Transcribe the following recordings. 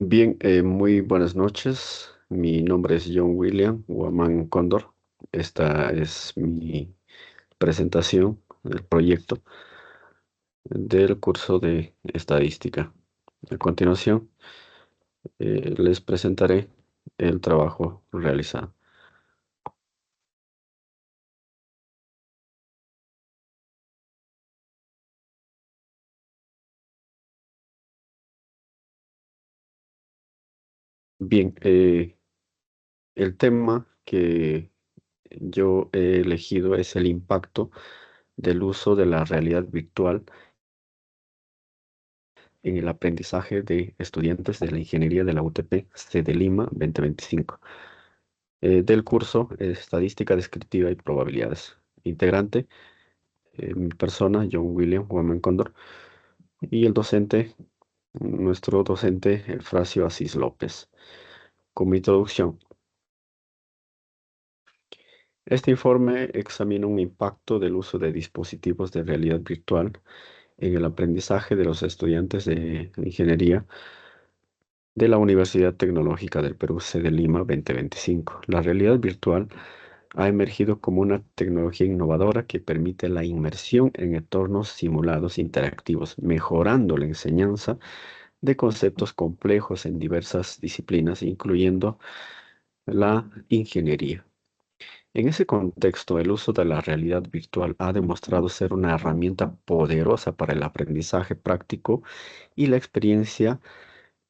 Bien, muy buenas noches. Mi nombre es John William Guamán Cóndor. Esta es mi presentación del proyecto del curso de estadística. A continuación, les presentaré el trabajo realizado. Bien, el tema que yo he elegido es el impacto del uso de la realidad virtual en el aprendizaje de estudiantes de la ingeniería de la UTP, sede Lima 2025. Del curso Estadística Descriptiva y Probabilidades. Integrante, mi persona, John William Guamán Cóndor, y el docente, nuestro docente, Efracio Asís López. Como introducción, este informe examina un impacto del uso de dispositivos de realidad virtual en el aprendizaje de los estudiantes de ingeniería de la Universidad Tecnológica del Perú, sede Lima 2025. La realidad virtual ha emergido como una tecnología innovadora que permite la inmersión en entornos simulados interactivos, mejorando la enseñanza de conceptos complejos en diversas disciplinas, incluyendo la ingeniería. En ese contexto, el uso de la realidad virtual ha demostrado ser una herramienta poderosa para el aprendizaje práctico y la experiencia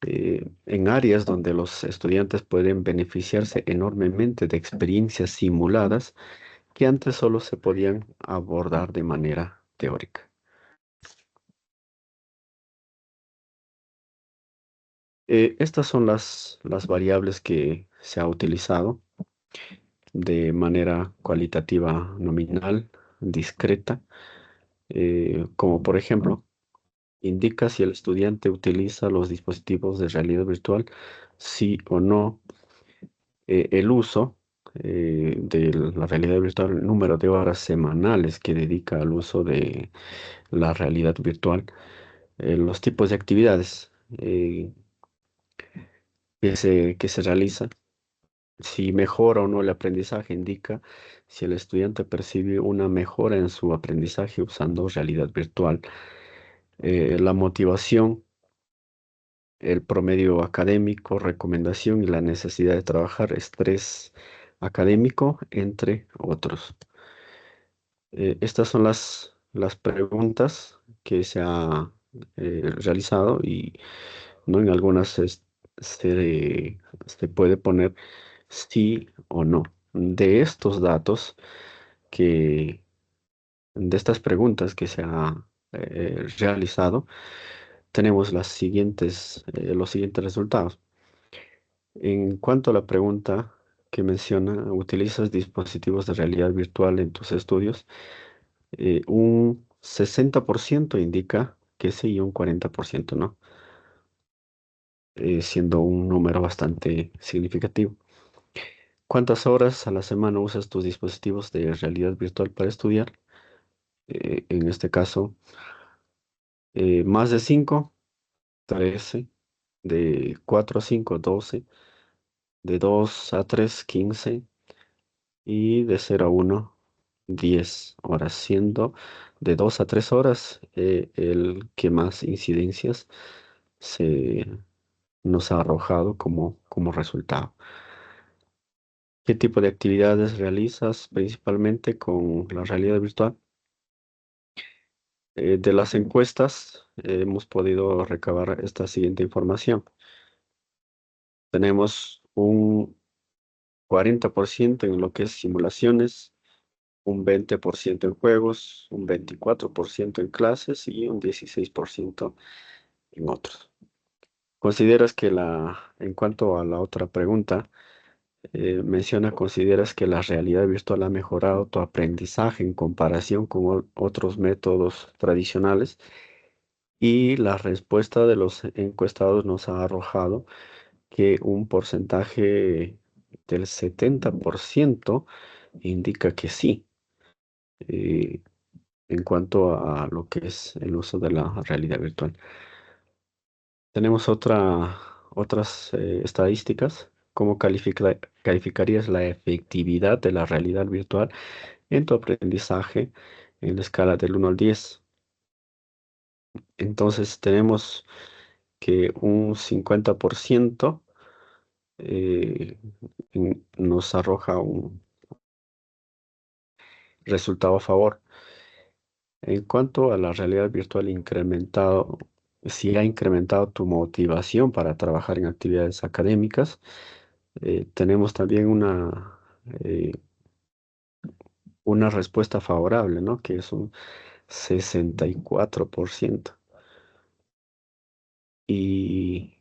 en áreas donde los estudiantes pueden beneficiarse enormemente de experiencias simuladas que antes solo se podían abordar de manera teórica. Estas son las variables que se ha utilizado de manera cualitativa nominal, discreta, como por ejemplo, indica si el estudiante utiliza los dispositivos de realidad virtual, sí o no, el uso de la realidad virtual, el número de horas semanales que dedica al uso de la realidad virtual, los tipos de actividades que se realizan, si mejora o no el aprendizaje, indica si el estudiante percibe una mejora en su aprendizaje usando realidad virtual. La motivación, el promedio académico, recomendación y la necesidad de trabajar, estrés académico, entre otros. Estas son las preguntas que se ha realizado y no en algunas se puede poner sí o no. De estos datos que, de estas preguntas que se ha realizado, tenemos los siguientes resultados. En cuanto a la pregunta que menciona, ¿utilizas dispositivos de realidad virtual en tus estudios? Un 60% indica que sí y un 40% no, siendo un número bastante significativo. ¿Cuántas horas a la semana usas tus dispositivos de realidad virtual para estudiar? En este caso, más de 5, 13, de 4 a 5, 12, de 2 a 3, 15 y de 0 a 1, 10 horas, siendo de 2 a 3 horas el que más incidencias se nos ha arrojado como resultado. ¿Qué tipo de actividades realizas principalmente con la realidad virtual? De las encuestas hemos podido recabar esta siguiente información. Tenemos un 40% en lo que es simulaciones, un 20% en juegos, un 24% en clases y un 16% en otros. ¿Consideras que en cuanto a la otra pregunta, consideras que la realidad virtual ha mejorado tu aprendizaje en comparación con otros métodos tradicionales? Y la respuesta de los encuestados nos ha arrojado que un porcentaje del 70% indica que sí, eh, en cuanto a lo que es el uso de la realidad virtual. Tenemos otras estadísticas, ¿cómo calificarías la efectividad de la realidad virtual en tu aprendizaje en la escala del 1 al 10? Entonces tenemos que un 50% eh, nos arroja un resultado a favor. En cuanto a la realidad virtual incrementado, si ha incrementado tu motivación para trabajar en actividades académicas, tenemos también eh, una respuesta favorable, ¿no? Que es un 64%. Y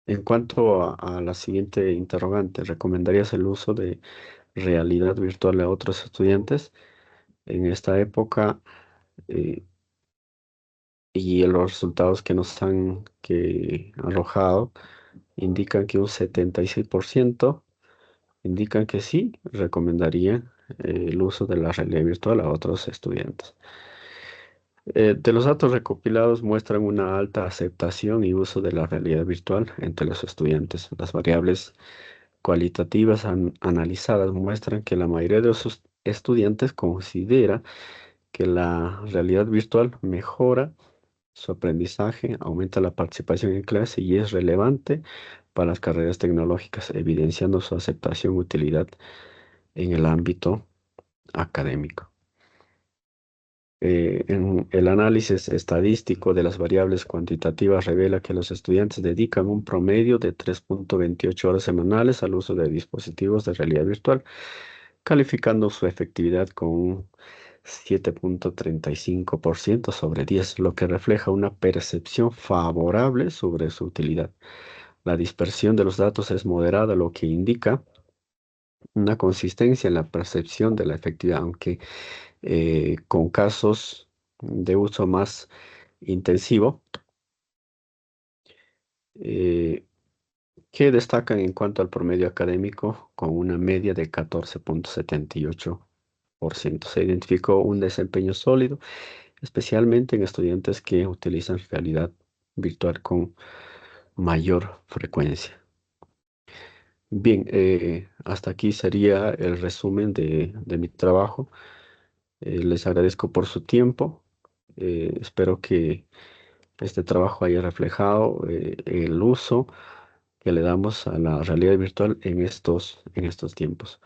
en cuanto a la siguiente interrogante, ¿recomendarías el uso de realidad virtual a otros estudiantes? En esta época, eh, y los resultados que nos han arrojado indican que un 76% indican que sí, recomendaría el uso de la realidad virtual a otros estudiantes. De los datos recopilados muestran una alta aceptación y uso de la realidad virtual entre los estudiantes. Las variables cualitativas analizadas muestran que la mayoría de los estudiantes considera que la realidad virtual mejora su aprendizaje, aumenta la participación en clase y es relevante para las carreras tecnológicas, evidenciando su aceptación y utilidad en el ámbito académico. El análisis estadístico de las variables cuantitativas revela que los estudiantes dedican un promedio de 3,28 horas semanales al uso de dispositivos de realidad virtual, calificando su efectividad con un 7,35% sobre 10, lo que refleja una percepción favorable sobre su utilidad. La dispersión de los datos es moderada, lo que indica una consistencia en la percepción de la efectividad, aunque con casos de uso más intensivo, eh, que destacan en cuanto al promedio académico con una media de 14,78%. Se identificó un desempeño sólido, especialmente en estudiantes que utilizan realidad virtual con mayor frecuencia. Bien, hasta aquí sería el resumen de mi trabajo. Les agradezco por su tiempo. Espero que este trabajo haya reflejado el uso que le damos a la realidad virtual en estos tiempos.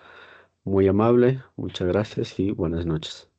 Muy amable, muchas gracias y buenas noches.